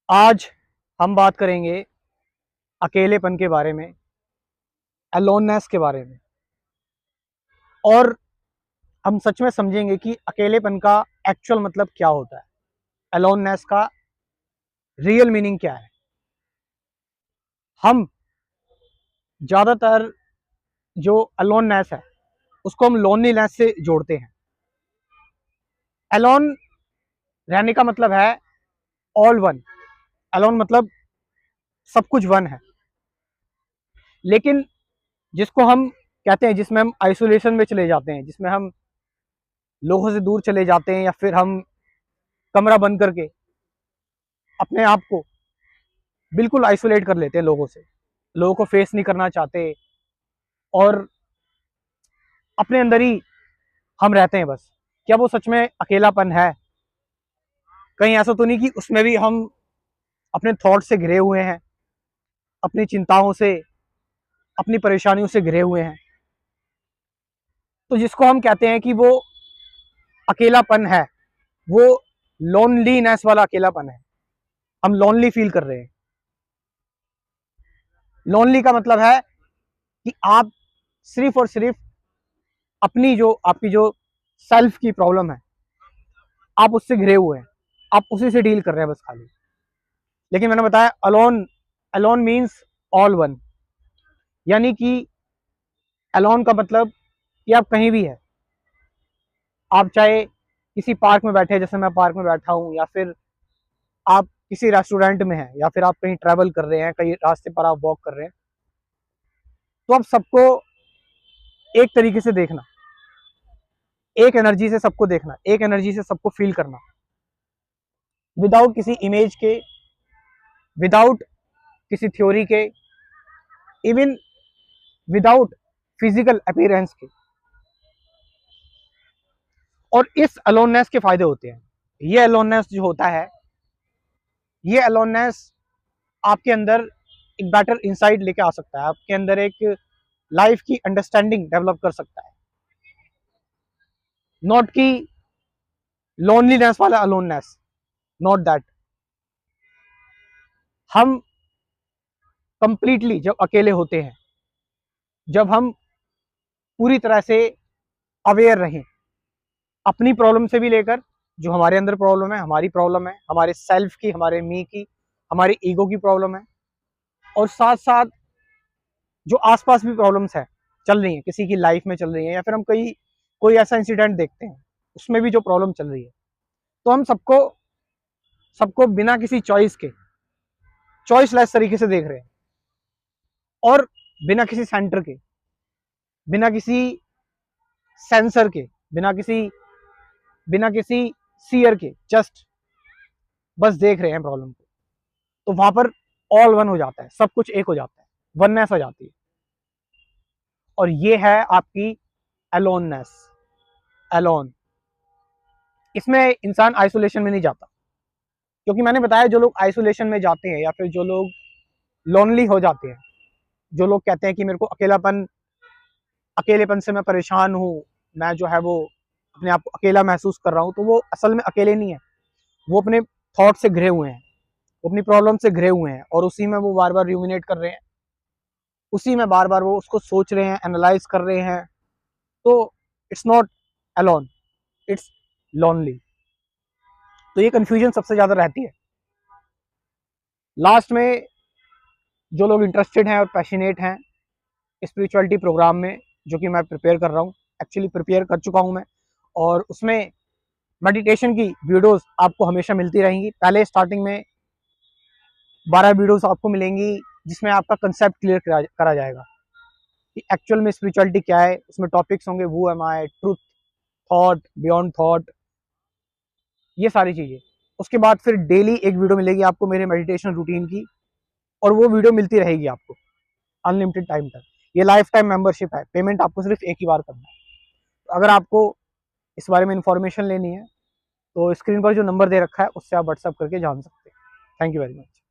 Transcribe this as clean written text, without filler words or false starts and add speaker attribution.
Speaker 1: आज हम बात करेंगे अकेलेपन के बारे में, अलोननेस के बारे में। और हम सच में समझेंगे कि अकेलेपन का एक्चुअल मतलब क्या होता है, अलोननेस का रियल मीनिंग क्या है। हम ज़्यादातर जो अलोननेस है उसको हम लोनलीनेस से जोड़ते हैं। अलोन रहने का मतलब है ऑल वन। अलोन मतलब सब कुछ वन है। लेकिन जिसको हम कहते हैं, जिसमें हम आइसोलेशन में चले जाते हैं, जिसमें हम लोगों से दूर चले जाते हैं, या फिर हम कमरा बंद करके अपने आप को बिल्कुल आइसोलेट कर लेते हैं लोगों से, लोगों को फेस नहीं करना चाहते और अपने अंदर ही हम रहते हैं बस। क्या वो सच में अकेलापन है? कहीं ऐसा तो नहीं कि उसमें भी हम अपने थॉट से घिरे हुए हैं, अपनी चिंताओं से, अपनी परेशानियों से घिरे हुए हैं? तो जिसको हम कहते हैं कि वो अकेलापन है, वो लोनलीनेस वाला अकेलापन है। हम लोनली फील कर रहे हैं। लोनली का मतलब है कि आप सिर्फ और सिर्फ अपनी जो आपकी जो सेल्फ की प्रॉब्लम है, आप उससे घिरे हुए हैं, आप उसी से डील कर रहे हैं बस खाली। लेकिन मैंने बताया alone, alone means all one. यानी कि अलोन का मतलब कि आप कहीं भी है, आप चाहे किसी पार्क में बैठे हैं, जैसे मैं पार्क में बैठा हूँ, या फिर आप किसी रेस्टोरेंट में हैं, या फिर आप कहीं ट्रैवल कर रहे हैं, कहीं रास्ते पर आप वॉक कर रहे हैं, तो आप सबको एक तरीके से देखना, एक एनर्जी से सबको देखना, एक एनर्जी से सबको फील करना, विदाउट किसी इमेज के, विदाउट किसी थ्योरी के, इवन विदाउट फिजिकल अपीयरेंस के। और इस अलोननेस के फायदे होते हैं। ये अलोननेस जो होता है, ये अलोननेस आपके अंदर एक बेटर इंसाइट लेके आ सकता है, आपके अंदर एक लाइफ की अंडरस्टैंडिंग डेवलप कर सकता है। नॉट कि लोनलीनेस वाला अलोननेस, नॉट दैट। हम कंप्लीटली जब अकेले होते हैं, जब हम पूरी तरह से अवेयर रहें अपनी प्रॉब्लम से भी लेकर, जो हमारे अंदर प्रॉब्लम है, हमारी प्रॉब्लम है, हमारे सेल्फ की, हमारे मी की, हमारी ईगो की प्रॉब्लम है, और साथ साथ जो आसपास भी प्रॉब्लम्स है चल रही हैं, किसी की लाइफ में चल रही है, या फिर हम कोई ऐसा इंसिडेंट देखते हैं उसमें भी जो प्रॉब्लम चल रही है, तो हम सबको सबको बिना किसी चॉइस के, चॉइसलेस तरीके से देख रहे हैं, और बिना किसी सेंटर के, बिना किसी सेंसर के, बिना किसी सीयर के, जस्ट बस देख रहे हैं प्रॉब्लम को। तो वहां पर ऑल वन हो जाता है, सब कुछ एक हो जाता है, वननेस हो जाती है। और ये है आपकी अलोननेस। अलोन, इसमें इंसान आइसोलेशन में नहीं जाता, क्योंकि मैंने बताया जो लोग आइसोलेशन में जाते हैं, या फिर जो लोग लोनली हो जाते हैं, जो लोग कहते हैं कि मेरे को अकेलेपन से मैं परेशान हूँ, मैं जो है वो अपने आप को अकेला महसूस कर रहा हूँ, तो वो असल में अकेले नहीं है। वो अपने थॉट से घिरे हुए हैं, वो अपनी प्रॉब्लम से घिरे हुए हैं, और उसी में वो बार बार र्यूमिनेट कर रहे हैं, उसी में बार बार वो उसको सोच रहे हैं, एनालाइज कर रहे हैं। तो it's not alone, it's lonely. तो ये कंफ्यूजन सबसे ज्यादा रहती है। लास्ट में जो लोग इंटरेस्टेड हैं और पैशनेट हैं स्पिरिचुअलिटी प्रोग्राम में, जो कि मैं प्रिपेयर कर रहा हूँ, एक्चुअली प्रिपेयर कर चुका हूँ मैं, और उसमें मेडिटेशन की वीडियोस आपको हमेशा मिलती रहेंगी। पहले स्टार्टिंग में 12 वीडियोस आपको मिलेंगी, जिसमें आपका कंसेप्ट क्लियर करा जाएगा कि एक्चुअल में स्पिरिचुअलिटी क्या है। उसमें टॉपिक्स होंगे वो एम आई, ट्रूथ, थॉट, बियॉन्ड थॉट, ये सारी चीज़ें। उसके बाद फिर डेली एक वीडियो मिलेगी आपको मेरे मेडिटेशन रूटीन की, और वो वीडियो मिलती रहेगी आपको अनलिमिटेड टाइम तक। ये लाइफ टाइम मेंबरशिप है, पेमेंट आपको सिर्फ एक ही बार करना है। तो अगर आपको इस बारे में इंफॉर्मेशन लेनी है, तो स्क्रीन पर जो नंबर दे रखा है उससे आप व्हाट्सअप करके जान सकते हैं। Thank you very much.